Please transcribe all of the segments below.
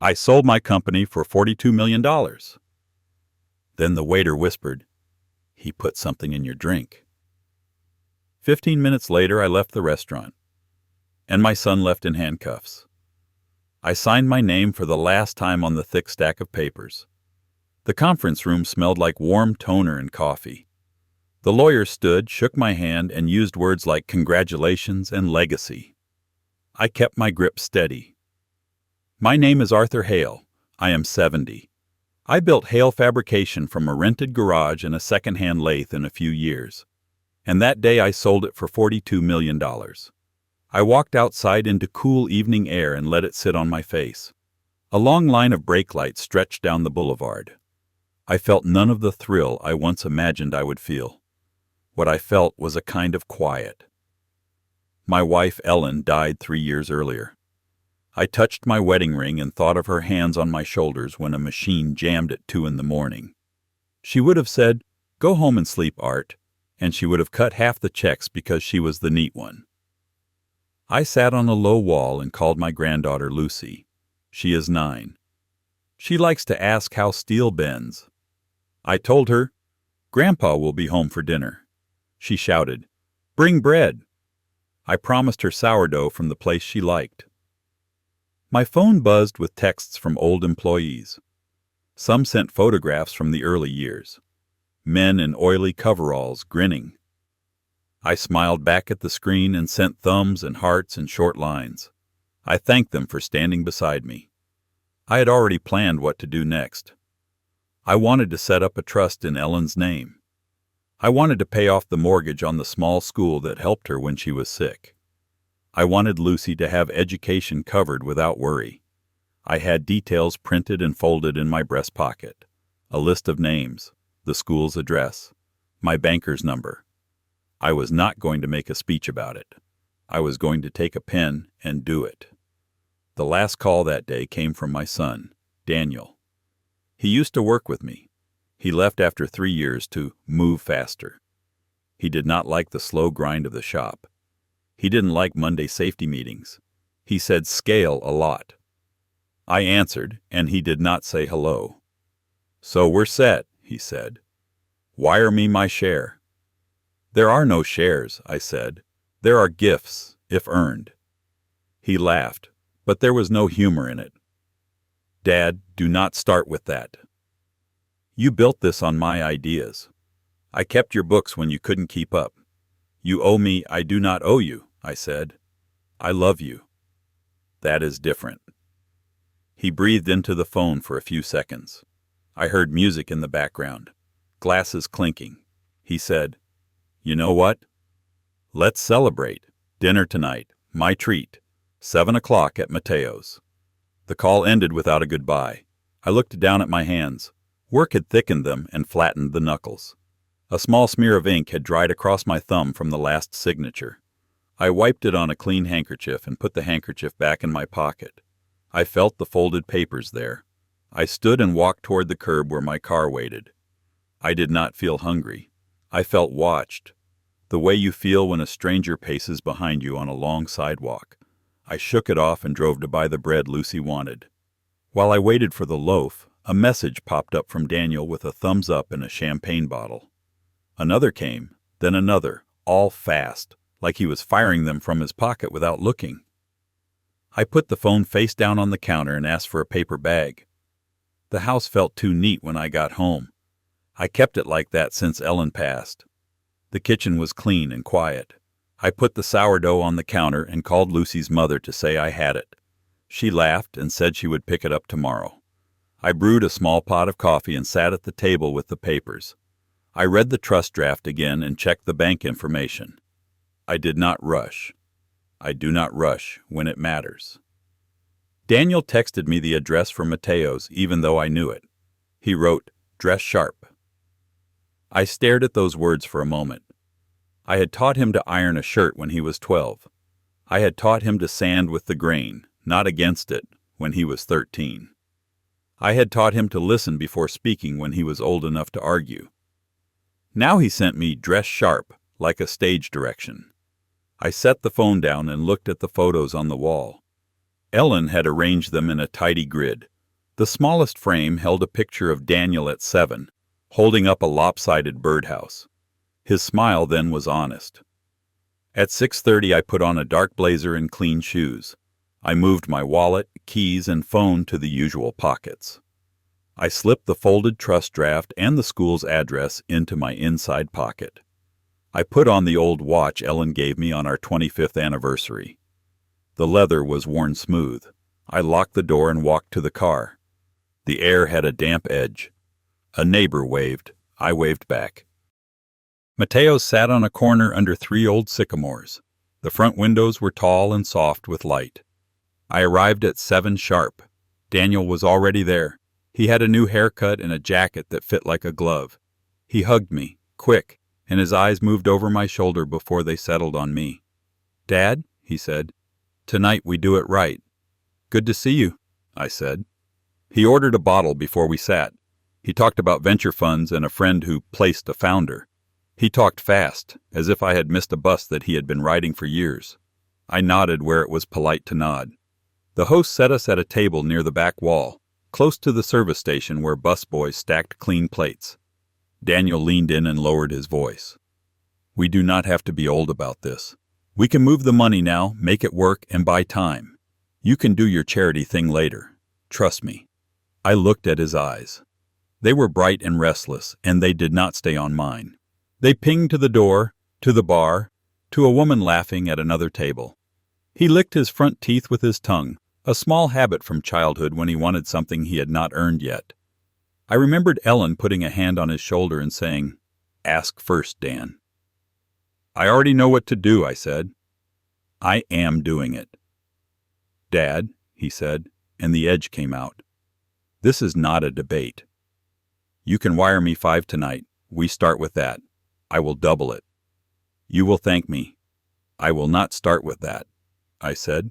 I sold my company for $42 million. Then the waiter whispered, "He put something in your drink." 15 minutes later, I left the restaurant, and my son left in handcuffs. I signed my name for the last time on the thick stack of papers. The conference room smelled like warm toner and coffee. The lawyer stood, shook my hand, and used words like congratulations and legacy. I kept my grip steady. "My name is Arthur Hale. I am 70. I built Hale Fabrication from a rented garage and a second-hand lathe in a few years. And that day I sold it for $42 million. I walked outside into cool evening air and let it sit on my face. A long line of brake lights stretched down the boulevard. I felt none of the thrill I once imagined I would feel. What I felt was a kind of quiet. My wife, Ellen, died 3 years earlier. I touched my wedding ring and thought of her hands on my shoulders when a machine jammed at 2 a.m. She would have said, "Go home and sleep, Art," and she would have cut half the checks because she was the neat one. I sat on a low wall and called my granddaughter Lucy. She is 9. She likes to ask how steel bends. I told her, "Grandpa will be home for dinner." She shouted, "Bring bread." I promised her sourdough from the place she liked. My phone buzzed with texts from old employees. Some sent photographs from the early years. Men in oily coveralls, grinning. I smiled back at the screen and sent thumbs and hearts and short lines. I thanked them for standing beside me. I had already planned what to do next. I wanted to set up a trust in Ellen's name. I wanted to pay off the mortgage on the small school that helped her when she was sick. I wanted Lucy to have education covered without worry. I had details printed and folded in my breast pocket. A list of names, the school's address, my banker's number. I was not going to make a speech about it. I was going to take a pen and do it. The last call that day came from my son, Daniel. He used to work with me. He left after 3 years to move faster. He did not like the slow grind of the shop. He didn't like Monday safety meetings. He said scale a lot. I answered, and he did not say hello. "So we're set," he said. "Wire me my share." "There are no shares," I said. "There are gifts, if earned." He laughed, but there was no humor in it. "Dad, do not start with that. You built this on my ideas. I kept your books when you couldn't keep up. You owe me, I do not owe you," I said. "I love you. That is different." He breathed into the phone for a few seconds. I heard music in the background, glasses clinking. He said, "You know what? Let's celebrate. Dinner tonight, my treat, 7 o'clock at Mateo's." The call ended without a goodbye. I looked down at my hands. Work had thickened them and flattened the knuckles. A small smear of ink had dried across my thumb from the last signature. I wiped it on a clean handkerchief and put the handkerchief back in my pocket. I felt the folded papers there. I stood and walked toward the curb where my car waited. I did not feel hungry. I felt watched, the way you feel when a stranger paces behind you on a long sidewalk. I shook it off and drove to buy the bread Lucy wanted. While I waited for the loaf, a message popped up from Daniel with a thumbs up and a champagne bottle. Another came, then another, all fast, like he was firing them from his pocket without looking. I put the phone face down on the counter and asked for a paper bag. The house felt too neat when I got home. I kept it like that since Ellen passed. The kitchen was clean and quiet. I put the sourdough on the counter and called Lucy's mother to say I had it. She laughed and said she would pick it up tomorrow. I brewed a small pot of coffee and sat at the table with the papers. I read the trust draft again and checked the bank information. I did not rush. I do not rush when it matters. Daniel texted me the address for Mateo's even though I knew it. He wrote, "Dress sharp." I stared at those words for a moment. I had taught him to iron a shirt when he was 12. I had taught him to sand with the grain, not against it, when he was 13. I had taught him to listen before speaking when he was old enough to argue. Now he sent me "dress sharp," like a stage direction. I set the phone down and looked at the photos on the wall. Ellen had arranged them in a tidy grid. The smallest frame held a picture of Daniel at 7, holding up a lopsided birdhouse. His smile then was honest. At 6:30 I put on a dark blazer and clean shoes. I moved my wallet, keys, and phone to the usual pockets. I slipped the folded trust draft and the school's address into my inside pocket. I put on the old watch Ellen gave me on our 25th anniversary. The leather was worn smooth. I locked the door and walked to the car. The air had a damp edge. A neighbor waved. I waved back. Mateo sat on a corner under 3 old sycamores. The front windows were tall and soft with light. I arrived at 7 sharp. Daniel was already there. He had a new haircut and a jacket that fit like a glove. He hugged me, quick, and his eyes moved over my shoulder before they settled on me. "Dad," he said, "tonight we do it right." "Good to see you," I said. He ordered a bottle before we sat. He talked about venture funds and a friend who placed a founder. He talked fast, as if I had missed a bus that he had been riding for years. I nodded where it was polite to nod. The host set us at a table near the back wall, close to the service station where busboys stacked clean plates. Daniel leaned in and lowered his voice. "We do not have to be old about this. We can move the money now, make it work, and buy time. You can do your charity thing later. Trust me." I looked at his eyes. They were bright and restless, and they did not stay on mine. They pinged to the door, to the bar, to a woman laughing at another table. He licked his front teeth with his tongue, a small habit from childhood when he wanted something he had not earned yet. I remembered Ellen putting a hand on his shoulder and saying, "Ask first, Dan." "I already know what to do," I said. "I am doing it." "Dad," he said, and the edge came out. "This is not a debate. You can wire me 5 tonight. We start with that. I will double it. You will thank me. I will not start with that," I said.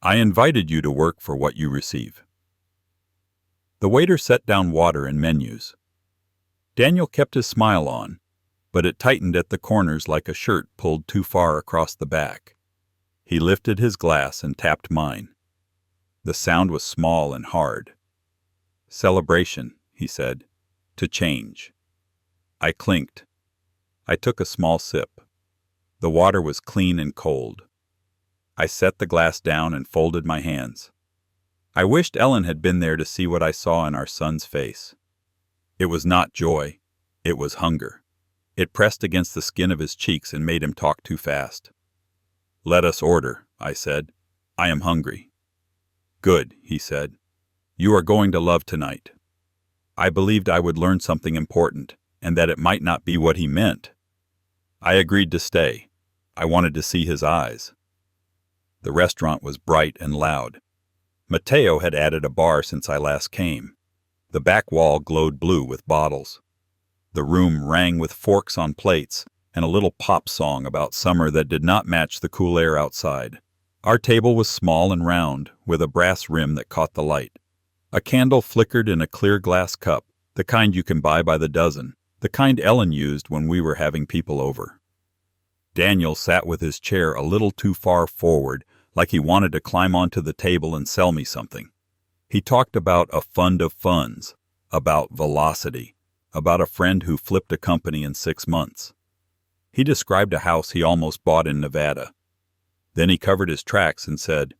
"I invited you to work for what you receive." The waiter set down water and menus. Daniel kept his smile on, but it tightened at the corners like a shirt pulled too far across the back. He lifted his glass and tapped mine. The sound was small and hard. "Celebration," he said, "to change." I clinked. I took a small sip. The water was clean and cold. I set the glass down and folded my hands. I wished Ellen had been there to see what I saw in our son's face. It was not joy. It was hunger. It pressed against the skin of his cheeks and made him talk too fast. "Let us order," I said. "I am hungry." "Good," he said. "You are going to love tonight." I believed I would learn something important, and that it might not be what he meant. I agreed to stay. I wanted to see his eyes. The restaurant was bright and loud. Mateo had added a bar since I last came. The back wall glowed blue with bottles. The room rang with forks on plates and a little pop song about summer that did not match the cool air outside. Our table was small and round, with a brass rim that caught the light. A candle flickered in a clear glass cup, the kind you can buy by the dozen, the kind Ellen used when we were having people over. Daniel sat with his chair a little too far forward, like he wanted to climb onto the table and sell me something. He talked about a fund of funds, about velocity, about a friend who flipped a company in 6 months. He described a house he almost bought in Nevada. Then he covered his tracks and said,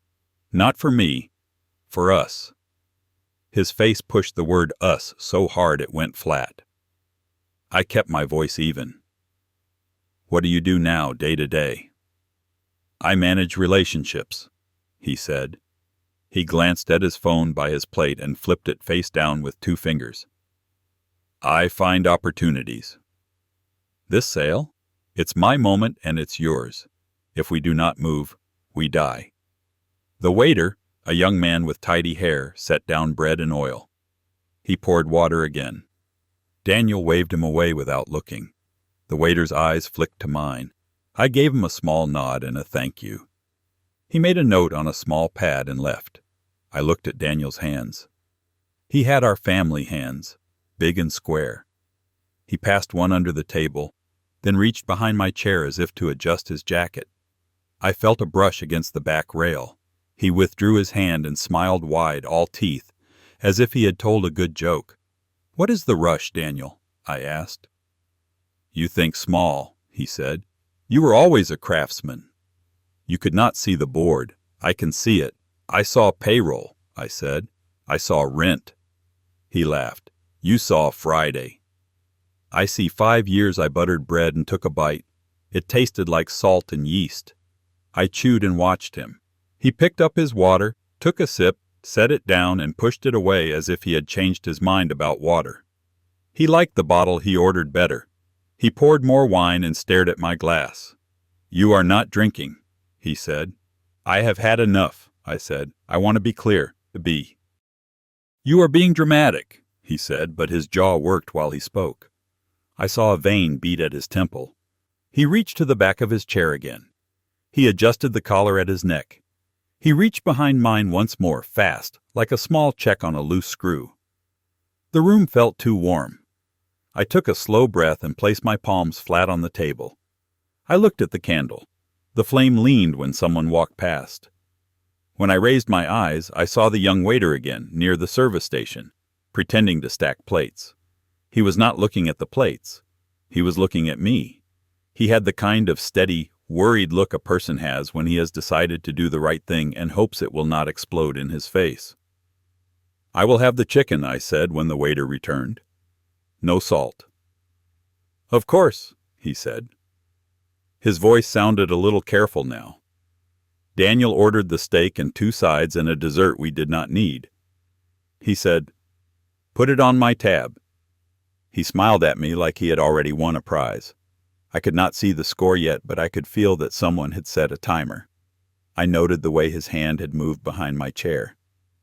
"Not for me, for us." His face pushed the word us so hard it went flat. I kept my voice even. "What do you do now, day to day?" "I manage relationships," he said. He glanced at his phone by his plate and flipped it face down with 2 fingers. "I find opportunities." "This sale? It's my moment and it's yours. If we do not move, we die." The waiter, a young man with tidy hair, set down bread and oil. He poured water again. Daniel waved him away without looking. The waiter's eyes flicked to mine. I gave him a small nod and a thank you. He made a note on a small pad and left. I looked at Daniel's hands. He had our family hands, big and square. He passed one under the table, then reached behind my chair as if to adjust his jacket. I felt a brush against the back rail. He withdrew his hand and smiled wide, all teeth, as if he had told a good joke. "What is the rush, Daniel?" I asked. "You think small," he said. "You were always a craftsman." "You could not see the board. I can see it. I saw payroll," I said. "I saw rent." He laughed. "You saw Friday." "I see 5 years I buttered bread and took a bite. It tasted like salt and yeast." I chewed and watched him. He picked up his water, took a sip, set it down, and pushed it away as if he had changed his mind about water. He liked the bottle he ordered better. He poured more wine and stared at my glass. "You are not drinking," he said. "I have had enough," I said. "I want to be clear. Be." "You are being dramatic," he said, but his jaw worked while he spoke. I saw a vein beat at his temple. He reached to the back of his chair again. He adjusted the collar at his neck. He reached behind mine once more, fast, like a small check on a loose screw. The room felt too warm. I took a slow breath and placed my palms flat on the table. I looked at the candle. The flame leaned when someone walked past. When I raised my eyes, I saw the young waiter again, near the service station, pretending to stack plates. He was not looking at the plates. He was looking at me. He had the kind of steady, worried look a person has when he has decided to do the right thing and hopes it will not explode in his face. "I will have the chicken," I said when the waiter returned. "No salt." "Of course," he said. His voice sounded a little careful now. Daniel ordered the steak and 2 sides and a dessert we did not need. He said, "Put it on my tab." He smiled at me like he had already won a prize. I could not see the score yet, but I could feel that someone had set a timer. I noted the way his hand had moved behind my chair.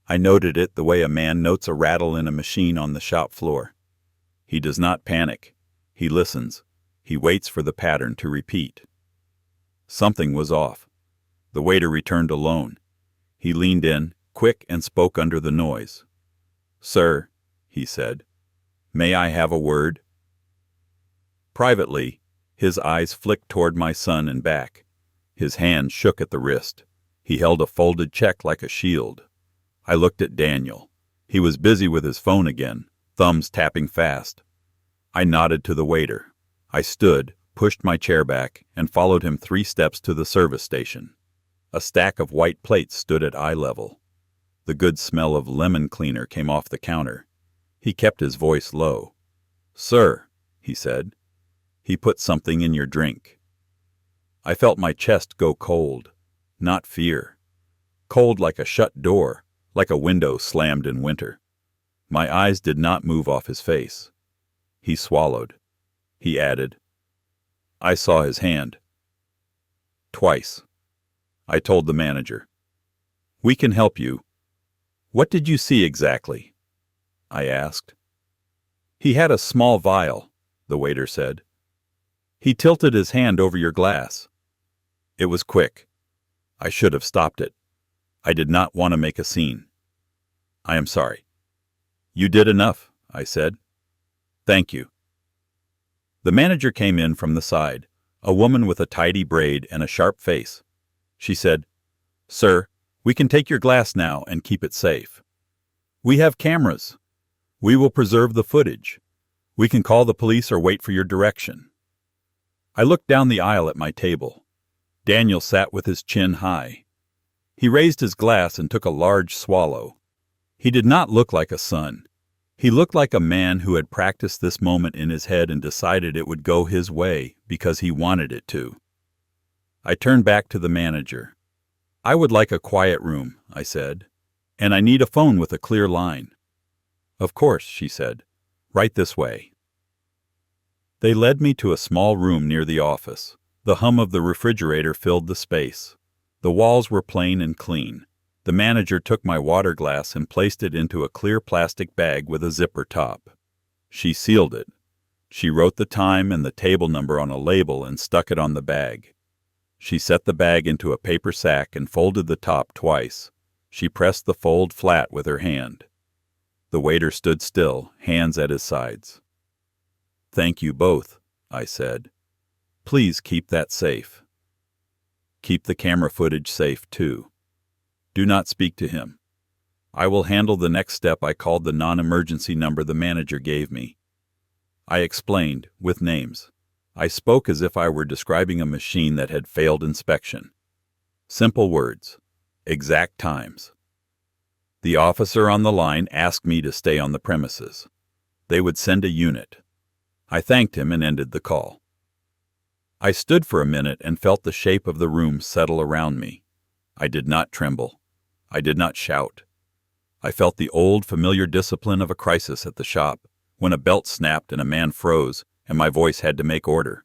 I noted it the way a man notes a rattle in a machine on the shop floor. He does not panic. He listens. He waits for the pattern to repeat. Something was off. The waiter returned alone. He leaned in, quick, and spoke under the noise. "Sir," he said, "may I have a word?" Privately, his eyes flicked toward my son and back. His hand shook at the wrist. He held a folded check like a shield. I looked at Daniel. He was busy with his phone again, thumbs tapping fast. I nodded to the waiter. I stood, pushed my chair back, and followed him 3 steps to the service station. A stack of white plates stood at eye level. The good smell of lemon cleaner came off the counter. He kept his voice low. "Sir," he said, "he put something in your drink." I felt my chest go cold, not fear. Cold like a shut door, like a window slammed in winter. My eyes did not move off his face. He swallowed. He added, "I saw his hand." Twice. I told the manager. "We can help you." "What did you see exactly?" I asked. "He had a small vial," the waiter said. "He tilted his hand over your glass." It was quick. I should have stopped it. I did not want to make a scene. "I am sorry." "You did enough," I said. "Thank you." The manager came in from the side, a woman with a tidy braid and a sharp face. She said, "Sir, we can take your glass now and keep it safe. We have cameras. We will preserve the footage. We can call the police or wait for your direction." I looked down the aisle at my table. Daniel sat with his chin high. He raised his glass and took a large swallow. He did not look like a son. He looked like a man who had practiced this moment in his head and decided it would go his way because he wanted it to. I turned back to the manager. "I would like a quiet room," I said, "and I need a phone with a clear line." "Of course," she said. "Right this way." They led me to a small room near the office. The hum of the refrigerator filled the space. The walls were plain and clean. The manager took my water glass and placed it into a clear plastic bag with a zipper top. She sealed it. She wrote the time and the table number on a label and stuck it on the bag. She set the bag into a paper sack and folded the top twice. She pressed the fold flat with her hand. The waiter stood still, hands at his sides. "Thank you both," I said. "Please keep that safe. Keep the camera footage safe, too." Do not speak to him. I will handle the next step. I called the non-emergency number the manager gave me. I explained, with names. I spoke as if I were describing a machine that had failed inspection. Simple words. Exact times. The officer on the line asked me to stay on the premises. They would send a unit. I thanked him and ended the call. I stood for a minute and felt the shape of the room settle around me. I did not tremble. I did not shout. I felt the old, familiar discipline of a crisis at the shop, when a belt snapped and a man froze, and my voice had to make order.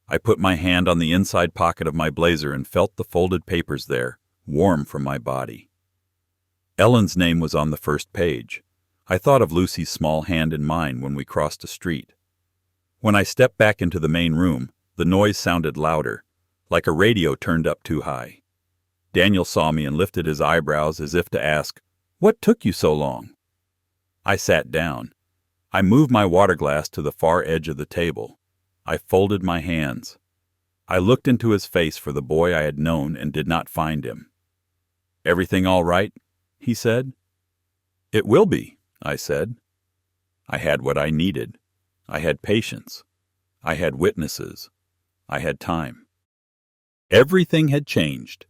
I put my hand on the inside pocket of my blazer and felt the folded papers there, warm from my body. Ellen's name was on the first page. I thought of Lucy's small hand in mine when we crossed a street. When I stepped back into the main room, the noise sounded louder, like a radio turned up too high. Daniel saw me and lifted his eyebrows as if to ask, "What took you so long?" I sat down. I moved my water glass to the far edge of the table. I folded my hands. I looked into his face for the boy I had known and did not find him. "Everything all right?" he said. "It will be," I said. I had what I needed. I had patience. I had witnesses. I had time. Everything had changed.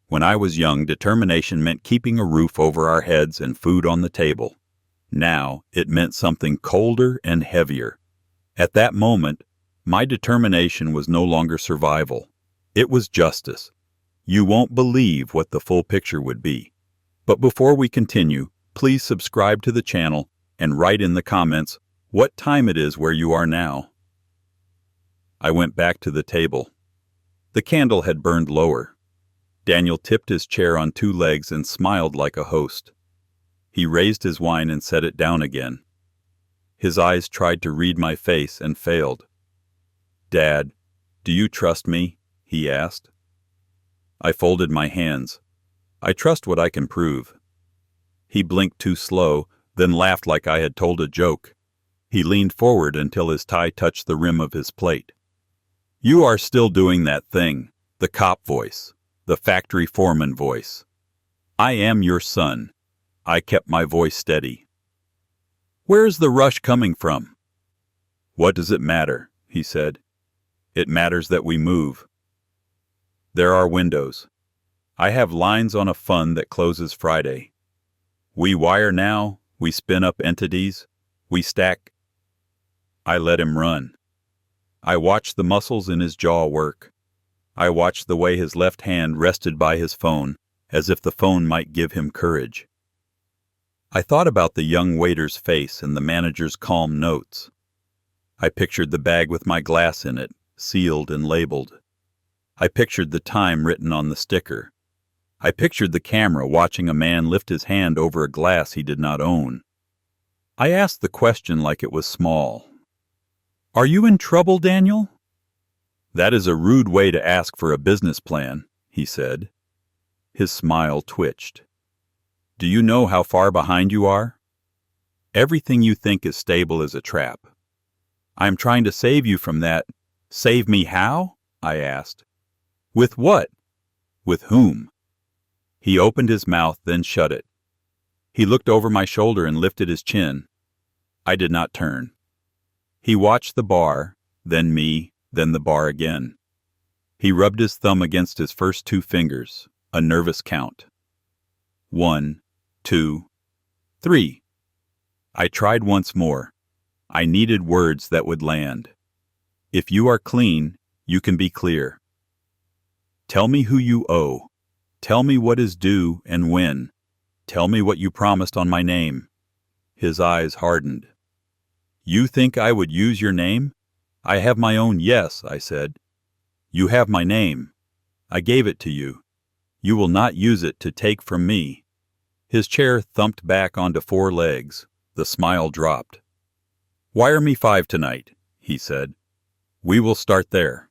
When I was young, determination meant keeping a roof over our heads and food on the table. Now, it meant something colder and heavier. At that moment, my determination was no longer survival. It was justice. You won't believe what the full picture would be. But before we continue, please subscribe to the channel and write in the comments what time it is where you are now. I went back to the table. The candle had burned lower. Daniel tipped his chair on two legs and smiled like a host. He raised his wine and set it down again. His eyes tried to read my face and failed. "Dad, do you trust me?" he asked. I folded my hands. "I trust what I can prove." He blinked too slow, then laughed like I had told a joke. He leaned forward until his tie touched the rim of his plate. "You are still doing that thing, the cop voice. The factory foreman voice. I am your son." I kept my voice steady. "Where's the rush coming from?" "What does it matter?" he said. "It matters that we move." There are windows. I have lines on a fund that closes Friday. We wire now, we spin up entities, we stack. I let him run. I watched the muscles in his jaw work. I watched the way his left hand rested by his phone, as if the phone might give him courage. I thought about the young waiter's face and the manager's calm notes. I pictured the bag with my glass in it, sealed and labeled. I pictured the time written on the sticker. I pictured the camera watching a man lift his hand over a glass he did not own. I asked the question like it was small. "Are you in trouble, Daniel?" "That is a rude way to ask for a business plan," he said. His smile twitched. "Do you know how far behind you are? Everything you think is stable is a trap. I am trying to save you from that." "Save me how?" I asked. "With what? With whom?" He opened his mouth, then shut it. He looked over my shoulder and lifted his chin. I did not turn. He watched the bar, then me, then the bar again. He rubbed his thumb against his first two fingers, a nervous count. 1, 2, 3. I tried once more. I needed words that would land. "If you are clean, you can be clear. Tell me who you owe. Tell me what is due and when. Tell me what you promised on my name." His eyes hardened. "You think I would use your name? I have my own." "Yes," I said. "You have my name. I gave it to you. You will not use it to take from me." His chair thumped back onto four legs. The smile dropped. "Wire me 5 tonight," he said. "We will start there."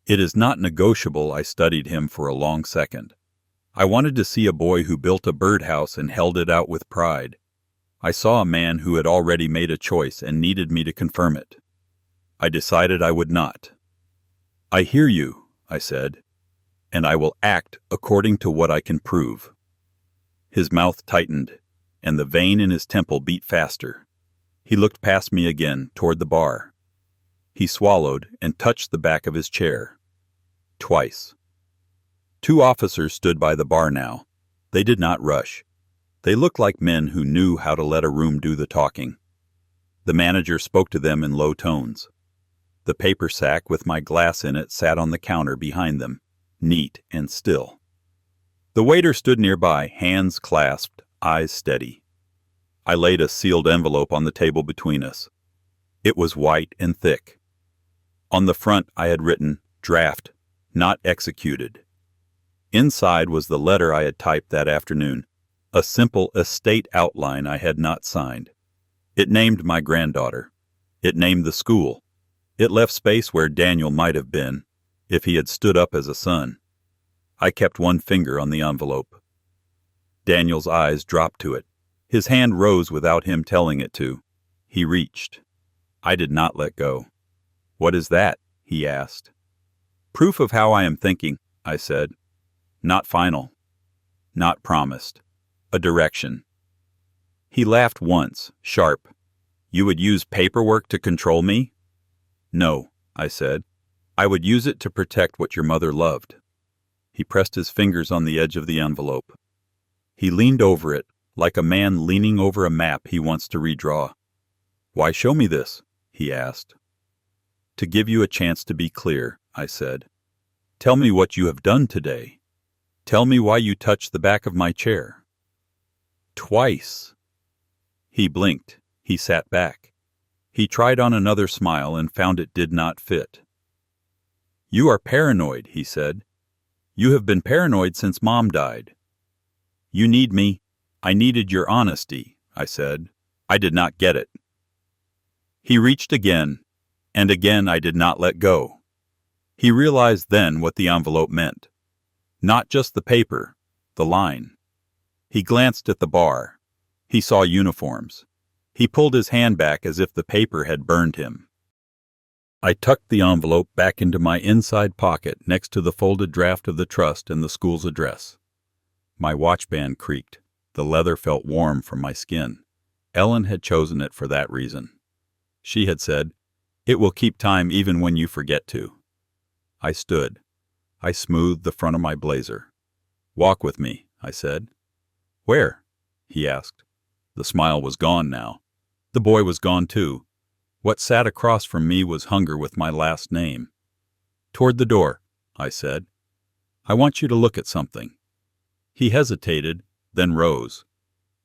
"It is not negotiable." I studied him for a long second. I wanted to see a boy who built a birdhouse and held it out with pride. I saw a man who had already made a choice and needed me to confirm it. I decided I would not. "I hear you," I said. and I will act according to what I can prove." His mouth tightened, and the vein in his temple beat faster. He looked past me again, toward the bar. He swallowed and touched the back of his chair. Twice. 2 officers stood by the bar now. They did not rush. They looked like men who knew how to let a room do the talking. The manager spoke to them in low tones. The paper sack with my glass in it sat on the counter behind them, neat and still. The waiter stood nearby, hands clasped, eyes steady. I laid a sealed envelope on the table between us. It was white and thick. On the front I had written, "Draft, not executed." Inside was the letter I had typed that afternoon, a simple estate outline I had not signed. It named my granddaughter. It named the school. It left space where Daniel might have been, if he had stood up as a son. I kept one finger on the envelope. Daniel's eyes dropped to it. His hand rose without him telling it to. He reached. I did not let go. "What is that?" he asked. "Proof of how I am thinking," I said. "Not final. Not promised. A direction." He laughed once, sharp. "You would use paperwork to control me?" "No," I said. "I would use it to protect what your mother loved." He pressed his fingers on the edge of the envelope. He leaned over it, like a man leaning over a map he wants to redraw. "Why show me this?" he asked. "To give you a chance to be clear," I said. "Tell me what you have done today. Tell me why you touched the back of my chair." "Twice." He blinked. He sat back. He tried on another smile and found it did not fit. "You are paranoid," he said. "You have been paranoid since Mom died." "You need me. I needed your honesty," I said. "I did not get it." He reached again, and again I did not let go. He realized then what the envelope meant. Not just the paper, the line. He glanced at the bar. He saw uniforms. He pulled his hand back as if the paper had burned him. I tucked the envelope back into my inside pocket next to the folded draft of the trust and the school's address. My watch band creaked. The leather felt warm from my skin. Ellen had chosen it for that reason. She had said, "It will keep time even when you forget to." I stood. I smoothed the front of my blazer. "Walk with me," I said. "Where?" he asked. The smile was gone now. The boy was gone too. What sat across from me was hunger with my last name. "Toward the door," I said. "I want you to look at something." He hesitated, then rose.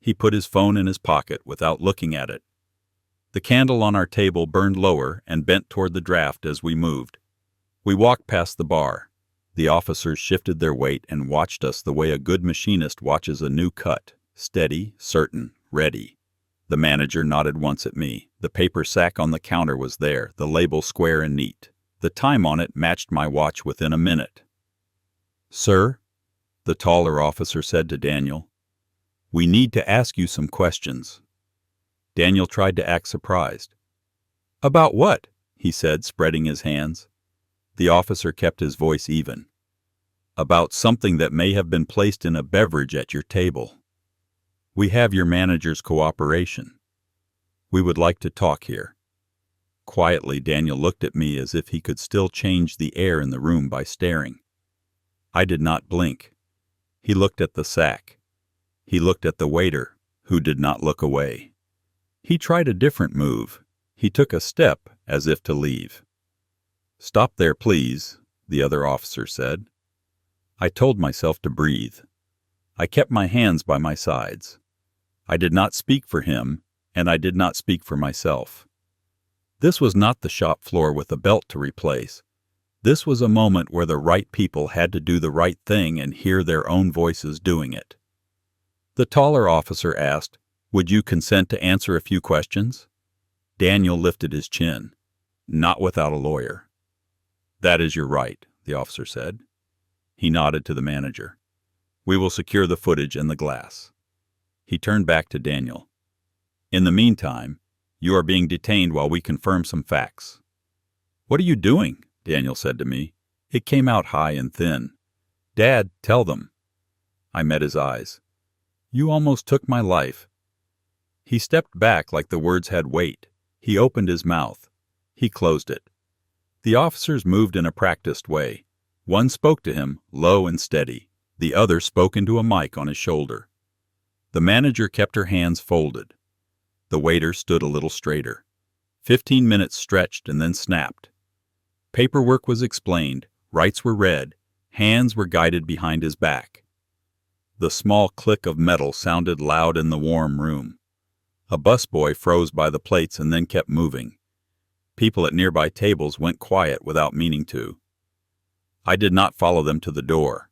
He put his phone in his pocket without looking at it. The candle on our table burned lower and bent toward the draft as we moved. We walked past the bar. The officers shifted their weight and watched us the way a good machinist watches a new cut, steady, certain, ready. The manager nodded once at me. The paper sack on the counter was there, the label square and neat. The time on it matched my watch within a minute. "Sir," the taller officer said to Daniel, "we need to ask you some questions." Daniel tried to act surprised. "About what?" he said, spreading his hands. The officer kept his voice even. "About something that may have been placed in a beverage at your table. We have your manager's cooperation. We would like to talk here." Quietly, Daniel looked at me as if he could still change the air in the room by staring. I did not blink. He looked at the sack. He looked at the waiter, who did not look away. He tried a different move. He took a step as if to leave. "Stop there, please," the other officer said. I told myself to breathe. I kept my hands by my sides. I did not speak for him, and I did not speak for myself. This was not the shop floor with a belt to replace. This was a moment where the right people had to do the right thing and hear their own voices doing it. The taller officer asked, "Would you consent to answer a few questions?" Daniel lifted his chin. "Not without a lawyer." "That is your right," the officer said. He nodded to the manager. "We will secure the footage and the glass." He turned back to Daniel. "In the meantime, you are being detained while we confirm some facts." "What are you doing?" Daniel said to me. It came out high and thin. "Dad, tell them." I met his eyes. "You almost took my life." He stepped back like the words had weight. He opened his mouth. He closed it. The officers moved in a practiced way. One spoke to him, low and steady. The other spoke into a mic on his shoulder. The manager kept her hands folded. The waiter stood a little straighter. 15 minutes stretched and then snapped. Paperwork was explained, rights were read, hands were guided behind his back. The small click of metal sounded loud in the warm room. A busboy froze by the plates and then kept moving. People at nearby tables went quiet without meaning to. I did not follow them to the door.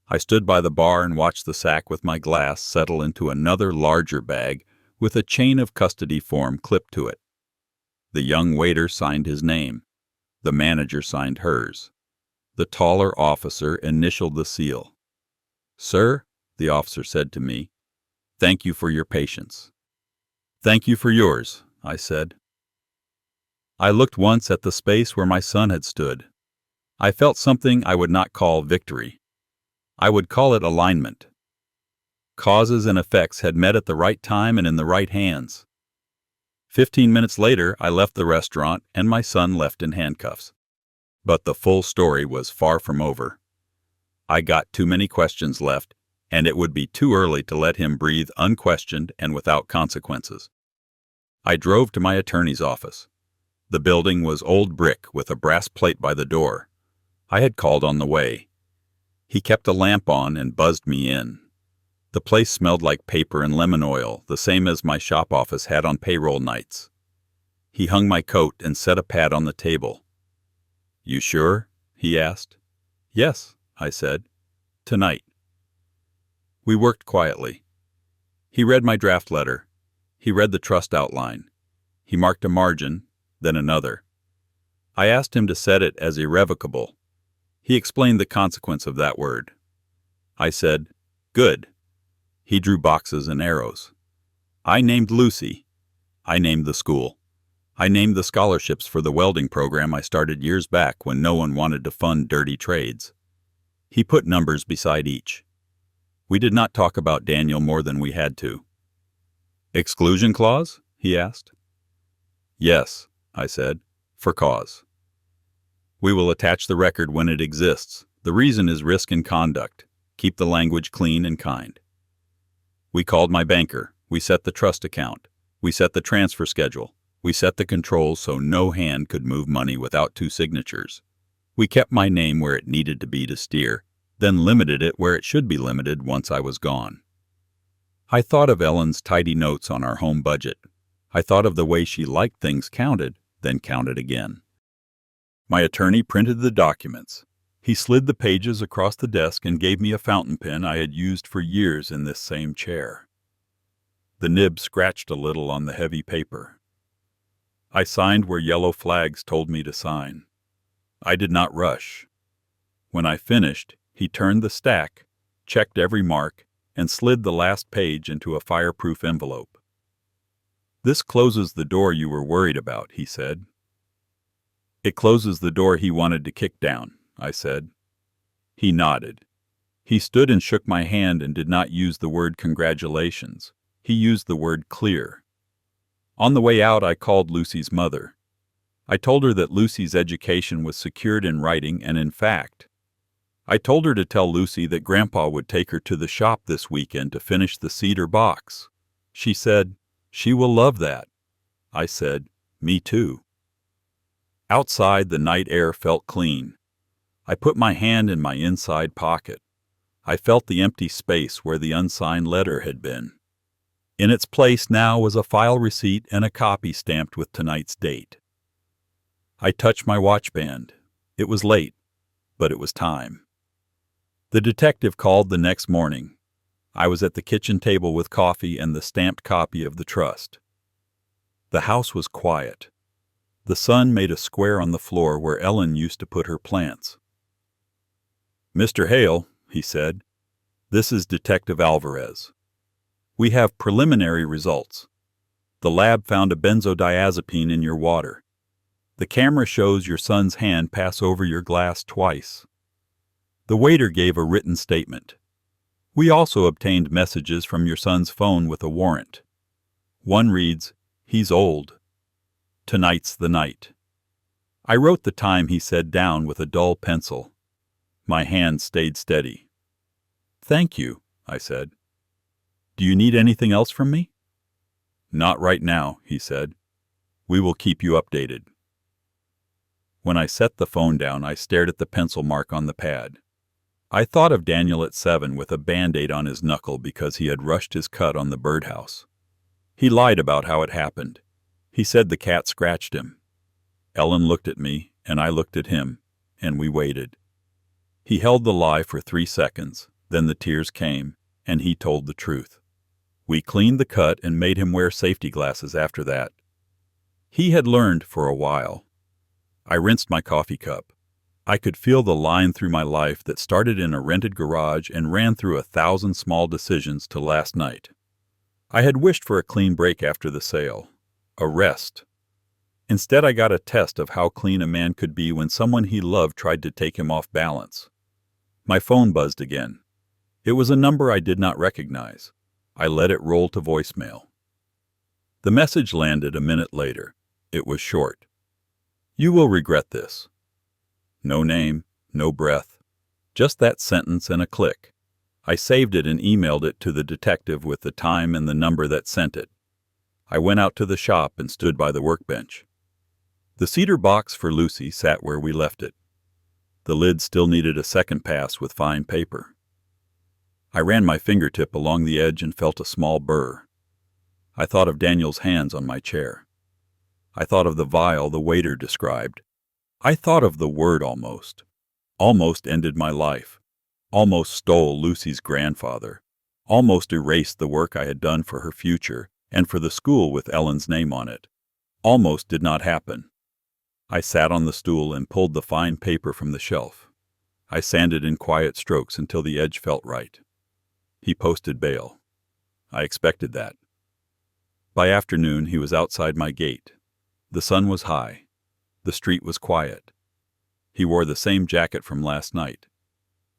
I stood by the bar and watched the sack with my glass settle into another larger bag with a chain of custody form clipped to it. The young waiter signed his name. The manager signed hers. The taller officer initialed the seal. "Sir," the officer said to me, "thank you for your patience." "Thank you for yours," I said. I looked once at the space where my son had stood. I felt something I would not call victory. I would call it alignment. Causes and effects had met at the right time and in the right hands. 15 minutes later, I left the restaurant and my son left in handcuffs. But the full story was far from over. I got too many questions left, and it would be too early to let him breathe unquestioned and without consequences. I drove to my attorney's office. The building was old brick with a brass plate by the door. I had called on the way. He kept a lamp on and buzzed me in. The place smelled like paper and lemon oil, the same as my shop office had on payroll nights. He hung my coat and set a pad on the table. "You sure?" he asked. "Yes," I said. "Tonight." We worked quietly. He read my draft letter. He read the trust outline. He marked a margin, then another. I asked him to set it as irrevocable. He explained the consequence of that word. I said, "Good." He drew boxes and arrows. I named Lucy. I named the school. I named the scholarships for the welding program I started years back when no one wanted to fund dirty trades. He put numbers beside each. We did not talk about Daniel more than we had to. "Exclusion clause?" he asked. "Yes," I said, "for cause. We will attach the record when it exists. The reason is risk and conduct. Keep the language clean and kind." We called my banker. We set the trust account. We set the transfer schedule. We set the controls so no hand could move money without two signatures. We kept my name where it needed to be to steer, then limited it where it should be limited once I was gone. I thought of Ellen's tidy notes on our home budget. I thought of the way she liked things counted, then counted again. My attorney printed the documents. He slid the pages across the desk and gave me a fountain pen I had used for years in this same chair. The nib scratched a little on the heavy paper. I signed where yellow flags told me to sign. I did not rush. When I finished, he turned the stack, checked every mark, and slid the last page into a fireproof envelope. "This closes the door you were worried about," he said. "It closes the door he wanted to kick down," I said. He nodded. He stood and shook my hand and did not use the word congratulations. He used the word clear. On the way out, I called Lucy's mother. I told her that Lucy's education was secured in writing and in fact. I told her to tell Lucy that Grandpa would take her to the shop this weekend to finish the cedar box. She said, "She will love that." I said, "Me too." Outside, the night air felt clean. I put my hand in my inside pocket. I felt the empty space where the unsigned letter had been. In its place now was a file receipt and a copy stamped with tonight's date. I touched my watch band. It was late, but it was time. The detective called the next morning. I was at the kitchen table with coffee and the stamped copy of the trust. The house was quiet. The sun made a square on the floor where Ellen used to put her plants. "Mr. Hale," he said, "this is Detective Alvarez. We have preliminary results. The lab found a benzodiazepine in your water. The camera shows your son's hand pass over your glass twice. The waiter gave a written statement. We also obtained messages from your son's phone with a warrant. One reads, "He's old. Tonight's the night." I wrote the time he said down with a dull pencil. My hand stayed steady. "Thank you," I said. "Do you need anything else from me?" "Not right now," he said. "We will keep you updated." When I set the phone down, I stared at the pencil mark on the pad. I thought of Daniel at 7 with a Band-Aid on his knuckle because he had rushed his cut on the birdhouse. He lied about how it happened. He said the cat scratched him. Ellen looked at me, and I looked at him, and we waited. He held the lie for 3 seconds, then the tears came, and he told the truth. We cleaned the cut and made him wear safety glasses after that. He had learned for a while. I rinsed my coffee cup. I could feel the line through my life that started in a rented garage and ran through 1,000 small decisions to last night. I had wished for a clean break after the sale, a rest. Instead, I got a test of how clean a man could be when someone he loved tried to take him off balance. My phone buzzed again. It was a number I did not recognize. I let it roll to voicemail. The message landed a minute later. It was short. "You will regret this." No name, no breath, just that sentence and a click. I saved it and emailed it to the detective with the time and the number that sent it. I went out to the shop and stood by the workbench. The cedar box for Lucy sat where we left it. The lid still needed a second pass with fine paper. I ran my fingertip along the edge and felt a small burr. I thought of Daniel's hands on my chair. I thought of the vial the waiter described. I thought of the word almost. Almost ended my life. Almost stole Lucy's grandfather. Almost erased the work I had done for her future and for the school with Ellen's name on it. Almost did not happen. I sat on the stool and pulled the fine paper from the shelf. I sanded in quiet strokes until the edge felt right. He posted bail. I expected that. By afternoon, he was outside my gate. The sun was high. The street was quiet. He wore the same jacket from last night.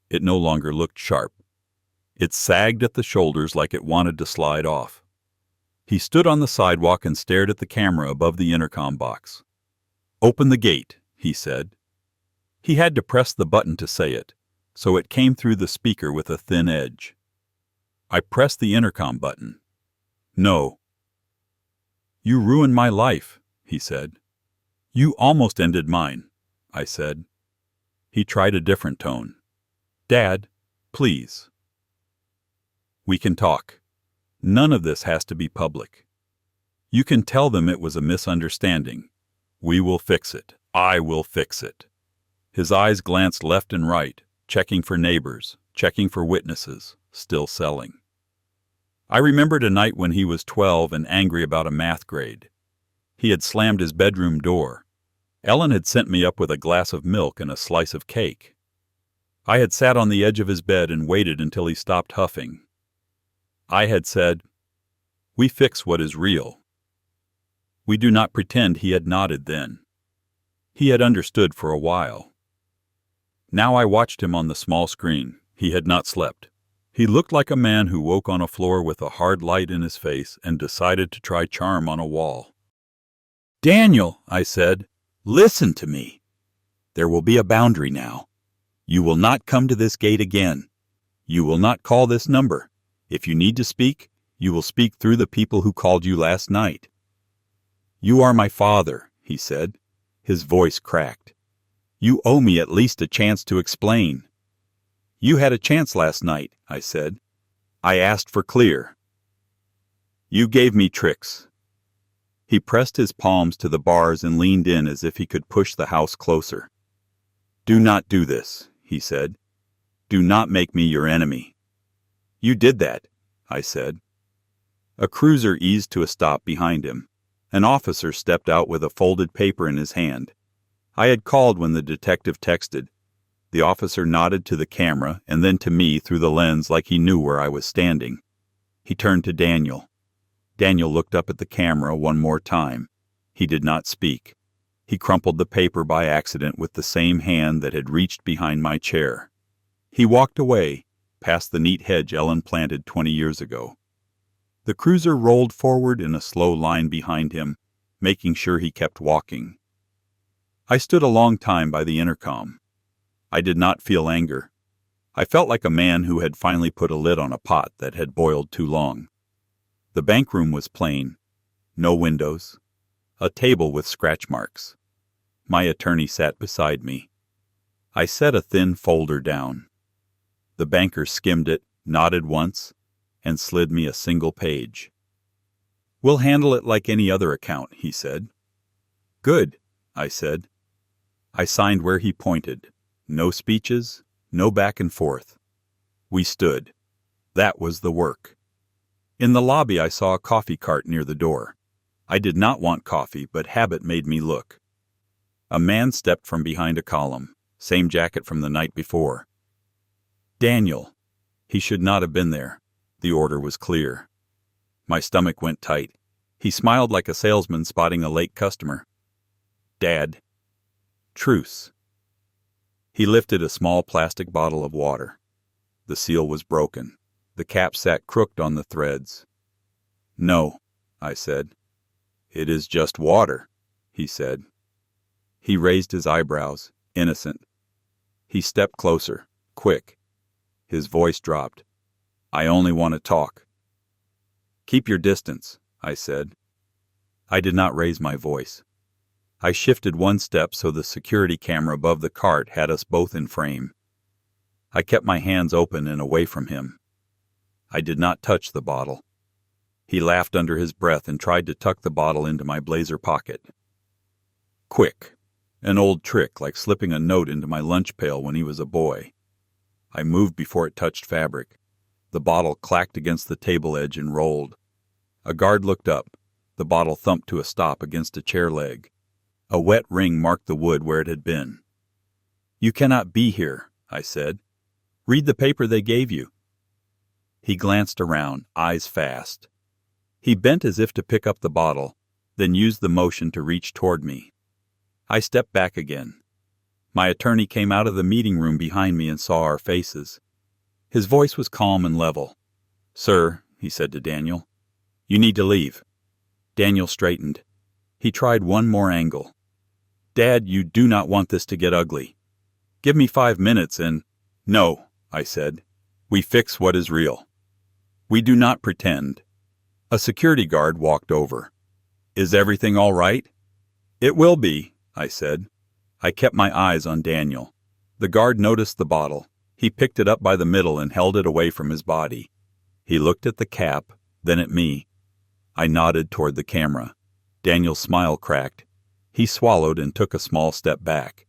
It no longer looked sharp. It sagged at the shoulders like it wanted to slide off. He stood on the sidewalk and stared at the camera above the intercom box. "Open the gate," he said. He had to press the button to say it, so it came through the speaker with a thin edge. I pressed the intercom button. "No." "You ruined my life," he said. "You almost ended mine," I said. He tried a different tone. "Dad, please. We can talk. None of this has to be public. You can tell them it was a misunderstanding. We will fix it. I will fix it." His eyes glanced left and right, checking for neighbors, checking for witnesses, still selling. I remembered a night when he was 12 and angry about a math grade. He had slammed his bedroom door. Ellen had sent me up with a glass of milk and a slice of cake. I had sat on the edge of his bed and waited until he stopped huffing. I had said, "We fix what is real." We do not pretend he had nodded then. He had understood for a while. Now I watched him on the small screen. He had not slept. He looked like a man who woke on a floor with a hard light in his face and decided to try charm on a wall. "Daniel," I said, "listen to me. There will be a boundary now. You will not come to this gate again. You will not call this number. If you need to speak, you will speak through the people who called you last night." "You are my father," he said. His voice cracked. "You owe me at least a chance to explain." "You had a chance last night," I said. "I asked for clear." "You gave me tricks." He pressed his palms to the bars and leaned in as if he could push the house closer. "Do not do this," he said. "Do not make me your enemy." "You did that," I said. A cruiser eased to a stop behind him. An officer stepped out with a folded paper in his hand. I had called when the detective texted. The officer nodded to the camera and then to me through the lens like he knew where I was standing. He turned to Daniel. Daniel looked up at the camera one more time. He did not speak. He crumpled the paper by accident with the same hand that had reached behind my chair. He walked away, past the neat hedge Ellen planted 20 years ago. The cruiser rolled forward in a slow line behind him, making sure he kept walking. I stood a long time by the intercom. I did not feel anger. I felt like a man who had finally put a lid on a pot that had boiled too long. The bank room was plain. No windows. A table with scratch marks. My attorney sat beside me. I set a thin folder down. The banker skimmed it, nodded once, and slid me a single page. "We'll handle it like any other account," he said. "Good," I said. I signed where he pointed. No speeches, no back and forth. We stood. That was the work. In the lobby I saw a coffee cart near the door. I did not want coffee, but habit made me look. A man stepped from behind a column, same jacket from the night before. Daniel. He should not have been there. The order was clear. My stomach went tight. He smiled like a salesman spotting a late customer. "Dad." "Truce." He lifted a small plastic bottle of water. The seal was broken. The cap sat crooked on the threads. "No," I said. "It is just water," he said. He raised his eyebrows, innocent. He stepped closer, quick. His voice dropped. "I only want to talk." "Keep your distance," I said. I did not raise my voice. I shifted one step so the security camera above the cart had us both in frame. I kept my hands open and away from him. I did not touch the bottle. He laughed under his breath and tried to tuck the bottle into my blazer pocket. Quick. An old trick, like slipping a note into my lunch pail when he was a boy. I moved before it touched fabric. The bottle clacked against the table edge and rolled. A guard looked up. The bottle thumped to a stop against a chair leg. A wet ring marked the wood where it had been. "You cannot be here," I said. "Read the paper they gave you." He glanced around, eyes fast. He bent as if to pick up the bottle, then used the motion to reach toward me. I stepped back again. My attorney came out of the meeting room behind me and saw our faces. His voice was calm and level. "Sir," he said to Daniel, "you need to leave." Daniel straightened. He tried one more angle. "Dad, you do not want this to get ugly. Give me 5 minutes and—" "No," I said. "We fix what is real. We do not pretend." A security guard walked over. "Is everything all right?" "It will be," I said. I kept my eyes on Daniel. The guard noticed the bottle. He picked it up by the middle and held it away from his body. He looked at the cap, then at me. I nodded toward the camera. Daniel's smile cracked. He swallowed and took a small step back.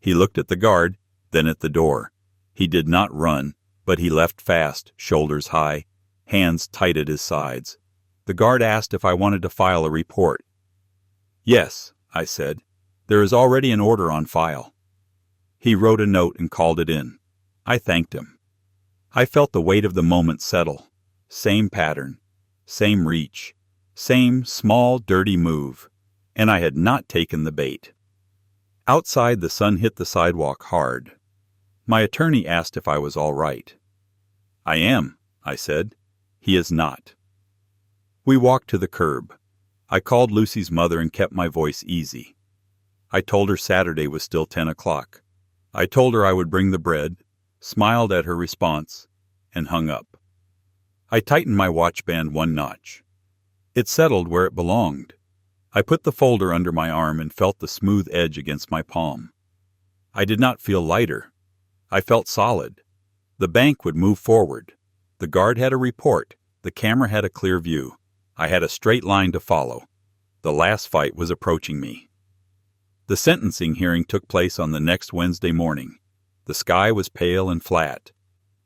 He looked at the guard, then at the door. He did not run, but he left fast, shoulders high, hands tight at his sides. The guard asked if I wanted to file a report. "Yes," I said. "There is already an order on file." He wrote a note and called it in. I thanked him. I felt the weight of the moment settle. Same pattern, same reach, same small, dirty move. And I had not taken the bait. Outside, the sun hit the sidewalk hard. My attorney asked if I was all right. "I am," I said. "He is not." We walked to the curb. I called Lucy's mother and kept my voice easy. I told her Saturday was still 10 o'clock. I told her I would bring the bread, smiled at her response, and hung up. I tightened my watch band one notch. It settled where it belonged. I put the folder under my arm and felt the smooth edge against my palm. I did not feel lighter. I felt solid. The bank would move forward. The guard had a report. The camera had a clear view. I had a straight line to follow. The last fight was approaching me. The sentencing hearing took place on the next Wednesday morning. The sky was pale and flat.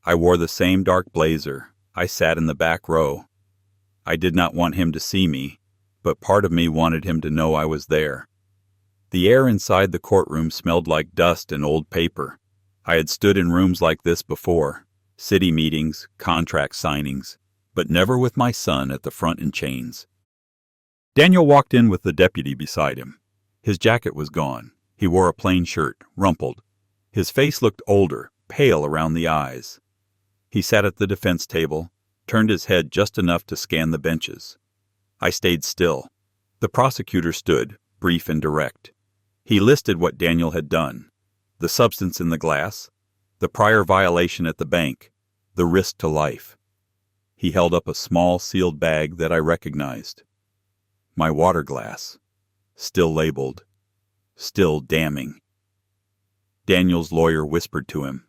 I wore the same dark blazer. I sat in the back row. I did not want him to see me, but part of me wanted him to know I was there. The air inside the courtroom smelled like dust and old paper. I had stood in rooms like this before, city meetings, contract signings, but never with my son at the front in chains. Daniel walked in with the deputy beside him. His jacket was gone. He wore a plain shirt, rumpled. His face looked older, pale around the eyes. He sat at the defense table, turned his head just enough to scan the benches. I stayed still. The prosecutor stood, brief and direct. He listed what Daniel had done: the substance in the glass, the prior violation at the bank, the risk to life. He held up a small sealed bag that I recognized. My water glass. Still labeled. Still damning. Daniel's lawyer whispered to him.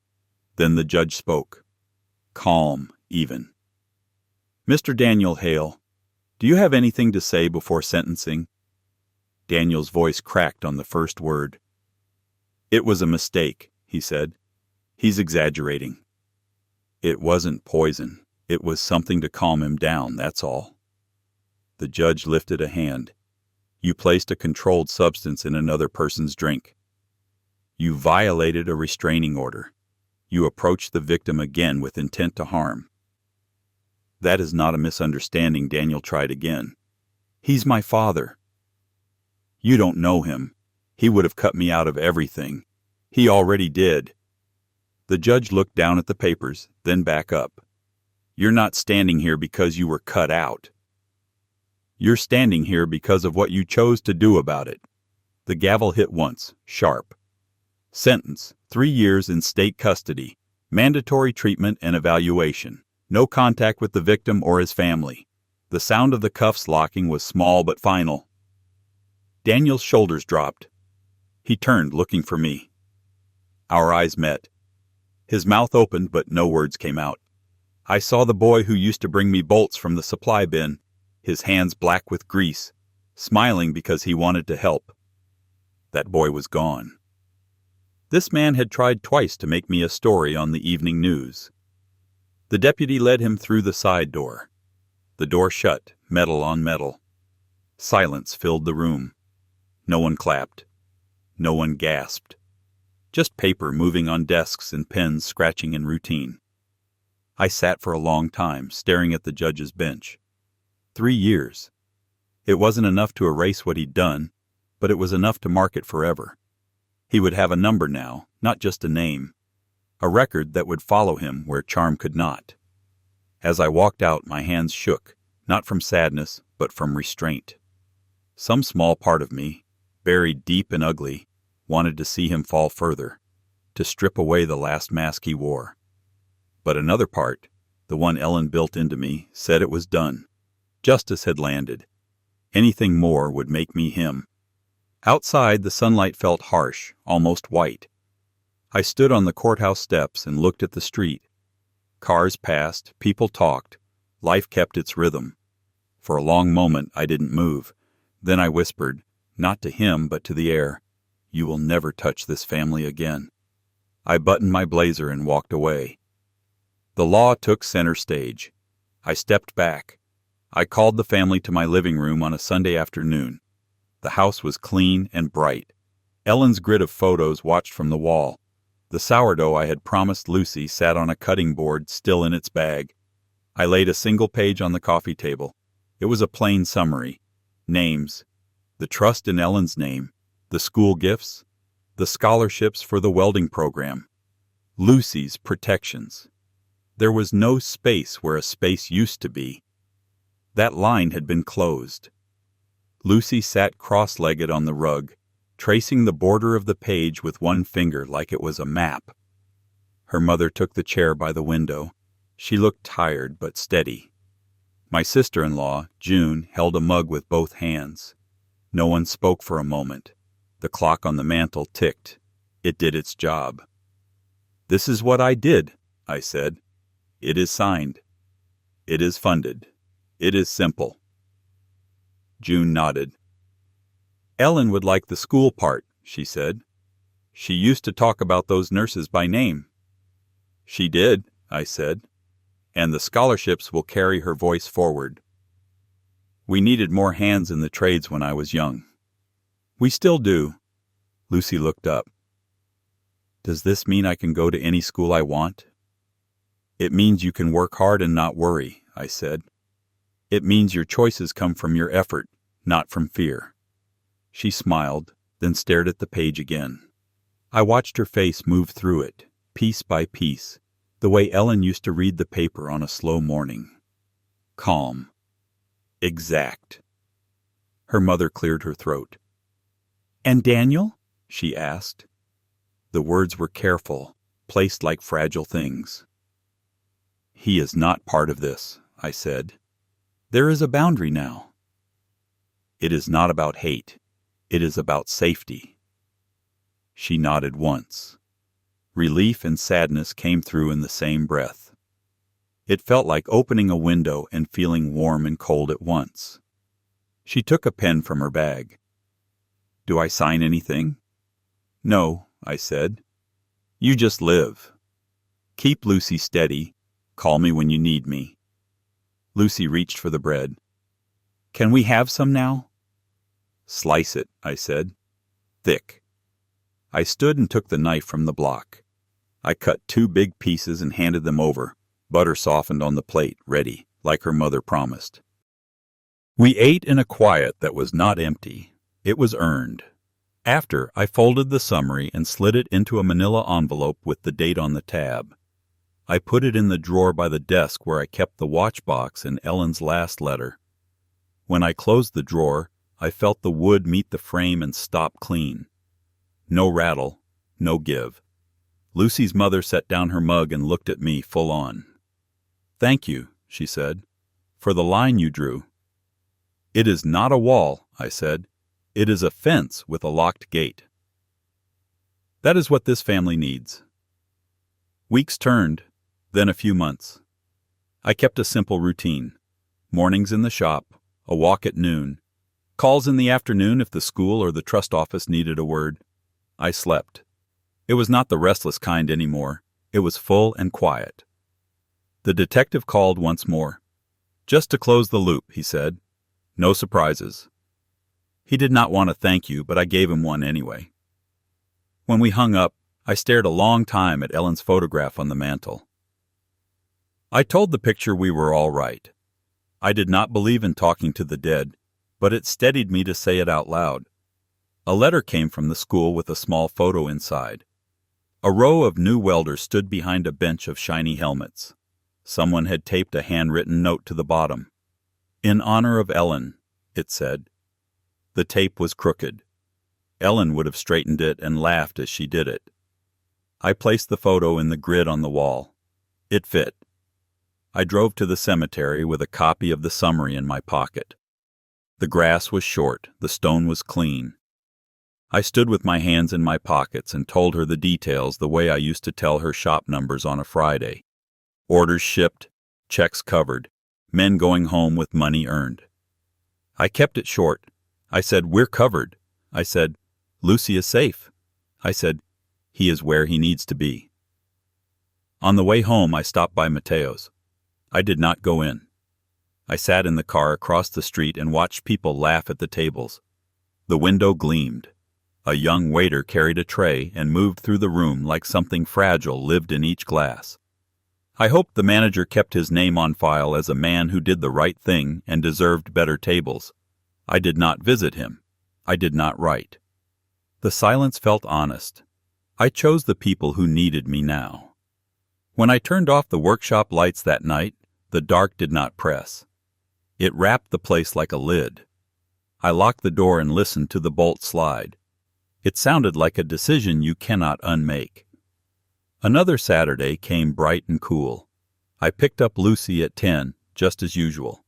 Then the judge spoke. Calm, even. "Mr. Daniel Hale, do you have anything to say before sentencing?" Daniel's voice cracked on the first word. "It was a mistake," he said. "He's exaggerating. It wasn't poison. It was something to calm him down, that's all." The judge lifted a hand. "You placed a controlled substance in another person's drink. You violated a restraining order. You approached the victim again with intent to harm." "That is not a misunderstanding," Daniel tried again. "He's my father." "You don't know him. He would have cut me out of everything. He already did." The judge looked down at the papers, then back up. "You're not standing here because you were cut out. You're standing here because of what you chose to do about it." The gavel hit once, sharp. "Sentence, 3 years in state custody, mandatory treatment and evaluation, no contact with the victim or his family." The sound of the cuffs locking was small but final. Daniel's shoulders dropped. He turned, looking for me. Our eyes met. His mouth opened, but no words came out. I saw the boy who used to bring me bolts from the supply bin, his hands black with grease, smiling because he wanted to help. That boy was gone. This man had tried twice to make me a story on the evening news. The deputy led him through the side door. The door shut, metal on metal. Silence filled the room. No one clapped. No one gasped. Just paper moving on desks and pens scratching in routine. I sat for a long time, staring at the judge's bench. 3 years. It wasn't enough to erase what he'd done, but it was enough to mark it forever. He would have a number now, not just a name. A record that would follow him where charm could not. As I walked out, my hands shook, not from sadness, but from restraint. Some small part of me, buried deep and ugly, wanted to see him fall further, to strip away the last mask he wore. But another part, the one Ellen built into me, said it was done. Justice had landed. Anything more would make me him. Outside, the sunlight felt harsh, almost white. I stood on the courthouse steps and looked at the street. Cars passed, people talked, life kept its rhythm. For a long moment I didn't move. Then I whispered, not to him but to the air, "You will never touch this family again." I buttoned my blazer and walked away. The law took center stage. I stepped back. I called the family to my living room on a Sunday afternoon. The house was clean and bright. Ellen's grid of photos watched from the wall. The sourdough I had promised Lucy sat on a cutting board still in its bag. I laid a single page on the coffee table. It was a plain summary. Names. The trust in Ellen's name. The school gifts. The scholarships for the welding program. Lucy's protections. There was no space where a space used to be. That line had been closed. Lucy sat cross-legged on the rug, tracing the border of the page with one finger like it was a map. Her mother took the chair by the window. She looked tired but steady. My sister-in-law, June, held a mug with both hands. No one spoke for a moment. The clock on the mantel ticked. It did its job. "This is what I did," I said. "It is signed. It is funded. It is simple." June nodded. "Ellen would like the school part," she said. "She used to talk about those nurses by name." "She did," I said. "And the scholarships will carry her voice forward. We needed more hands in the trades when I was young. We still do." Lucy looked up. "Does this mean I can go to any school I want?" "It means you can work hard and not worry," I said. "It means your choices come from your effort, not from fear." She smiled, then stared at the page again. I watched her face move through it, piece by piece, the way Ellen used to read the paper on a slow morning. Calm. Exact. Her mother cleared her throat. "And Daniel?" she asked. The words were careful, placed like fragile things. "He is not part of this," I said. "There is a boundary now." "It is not about hate. It is about safety." She nodded once. Relief and sadness came through in the same breath. It felt like opening a window and feeling warm and cold at once. She took a pen from her bag. "Do I sign anything?" "No," I said. "You just live. Keep Lucy steady. Call me when you need me." Lucy reached for the bread. "Can we have some now?" "Slice it," I said. "Thick." I stood and took the knife from the block. I cut 2 big pieces and handed them over, butter softened on the plate, ready, like her mother promised. We ate in a quiet that was not empty. It was earned. After, I folded the summary and slid it into a manila envelope with the date on the tab. I put it in the drawer by the desk where I kept the watch box and Ellen's last letter. When I closed the drawer, I felt the wood meet the frame and stop clean. No rattle, no give. Lucy's mother set down her mug and looked at me full on. "Thank you," she said, "for the line you drew." "It is not a wall," I said. "It is a fence with a locked gate." That is what this family needs. Weeks turned, then a few months. I kept a simple routine. Mornings in the shop, a walk at noon, calls in the afternoon if the school or the trust office needed a word. I slept. It was not the restless kind anymore. It was full and quiet. The detective called once more. "Just to close the loop," he said. "No surprises." He did not want to thank you, but I gave him one anyway. When we hung up, I stared a long time at Ellen's photograph on the mantel. I told the picture we were all right. I did not believe in talking to the dead, but it steadied me to say it out loud. A letter came from the school with a small photo inside. A row of new welders stood behind a bench of shiny helmets. Someone had taped a handwritten note to the bottom. "In honor of Ellen," it said. The tape was crooked. Ellen would have straightened it and laughed as she did it. I placed the photo in the grid on the wall. It fit. I drove to the cemetery with a copy of the summary in my pocket. The grass was short, the stone was clean. I stood with my hands in my pockets and told her the details the way I used to tell her shop numbers on a Friday. Orders shipped, checks covered, men going home with money earned. I kept it short. I said, "We're covered." I said, "Lucy is safe." I said, "He is where he needs to be." On the way home, I stopped by Mateo's. I did not go in. I sat in the car across the street and watched people laugh at the tables. The window gleamed. A young waiter carried a tray and moved through the room like something fragile lived in each glass. I hoped the manager kept his name on file as a man who did the right thing and deserved better tables. I did not visit him. I did not write. The silence felt honest. I chose the people who needed me now. When I turned off the workshop lights that night, the dark did not press. It wrapped the place like a lid. I locked the door and listened to the bolt slide. It sounded like a decision you cannot unmake. Another Saturday came bright and cool. I picked up Lucy at 10, just as usual.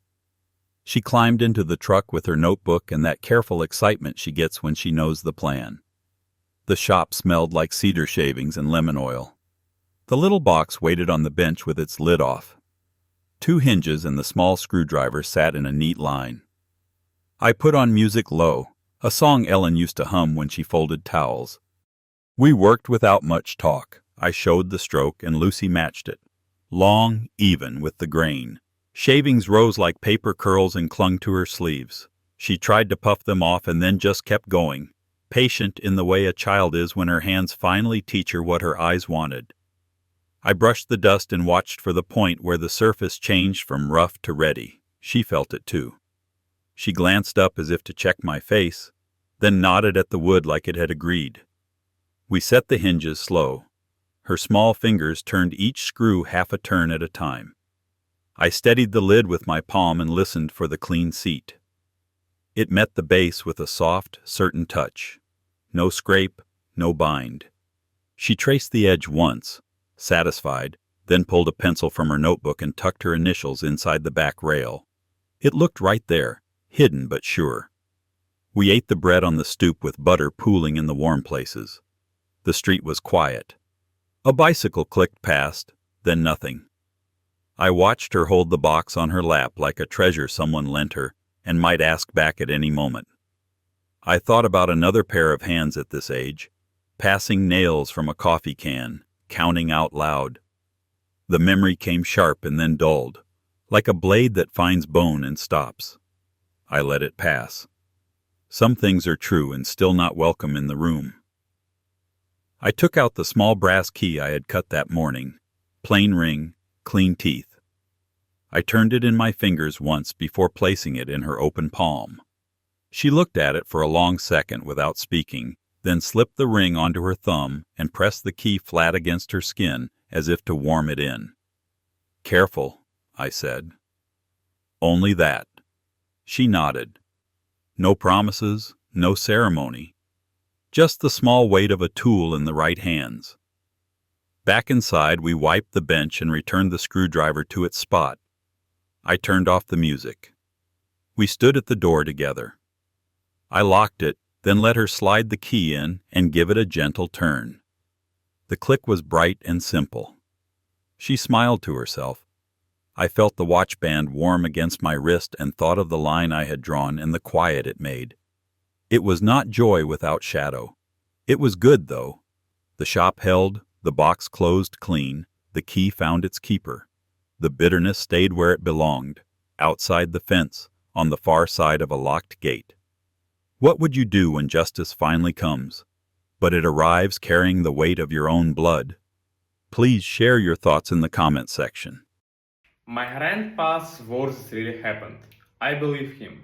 She climbed into the truck with her notebook and that careful excitement she gets when she knows the plan. The shop smelled like cedar shavings and lemon oil. The little box waited on the bench with its lid off. 2 hinges and the small screwdriver sat in a neat line. I put on music low, a song Ellen used to hum when she folded towels. We worked without much talk. I showed the stroke and Lucy matched it. Long, even with the grain. Shavings rose like paper curls and clung to her sleeves. She tried to puff them off and then just kept going, patient in the way a child is when her hands finally teach her what her eyes wanted. I brushed the dust and watched for the point where the surface changed from rough to ready. She felt it too. She glanced up as if to check my face, then nodded at the wood like it had agreed. We set the hinges slow. Her small fingers turned each screw half a turn at a time. I steadied the lid with my palm and listened for the clean seat. It met the base with a soft, certain touch. No scrape, no bind. She traced the edge once, satisfied, then pulled a pencil from her notebook and tucked her initials inside the back rail. It looked right there, hidden but sure. We ate the bread on the stoop with butter pooling in the warm places. The street was quiet. A bicycle clicked past, then nothing. I watched her hold the box on her lap like a treasure someone lent her and might ask back at any moment. I thought about another pair of hands at this age, passing nails from a coffee can, counting out loud. The memory came sharp and then dulled, like a blade that finds bone and stops. I let it pass. Some things are true and still not welcome in the room. I took out the small brass key I had cut that morning. Plain ring, clean teeth. I turned it in my fingers once before placing it in her open palm. She looked at it for a long second without speaking, then slipped the ring onto her thumb and pressed the key flat against her skin as if to warm it in. "Careful," I said. "Only that." She nodded. No promises, no ceremony. Just the small weight of a tool in the right hands. Back inside, we wiped the bench and returned the screwdriver to its spot. I turned off the music. We stood at the door together. I locked it, then let her slide the key in and give it a gentle turn. The click was bright and simple. She smiled to herself. I felt the watch band warm against my wrist and thought of the line I had drawn and the quiet it made. It was not joy without shadow. It was good, though. The shop held, the box closed clean, the key found its keeper. The bitterness stayed where it belonged, outside the fence, on the far side of a locked gate. What would you do when justice finally comes? But it arrives carrying the weight of your own blood. Please share your thoughts in the comment section. My grandpa's worst really happened. I believe him.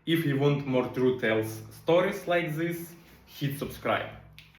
If you want more true tales stories like this, hit subscribe.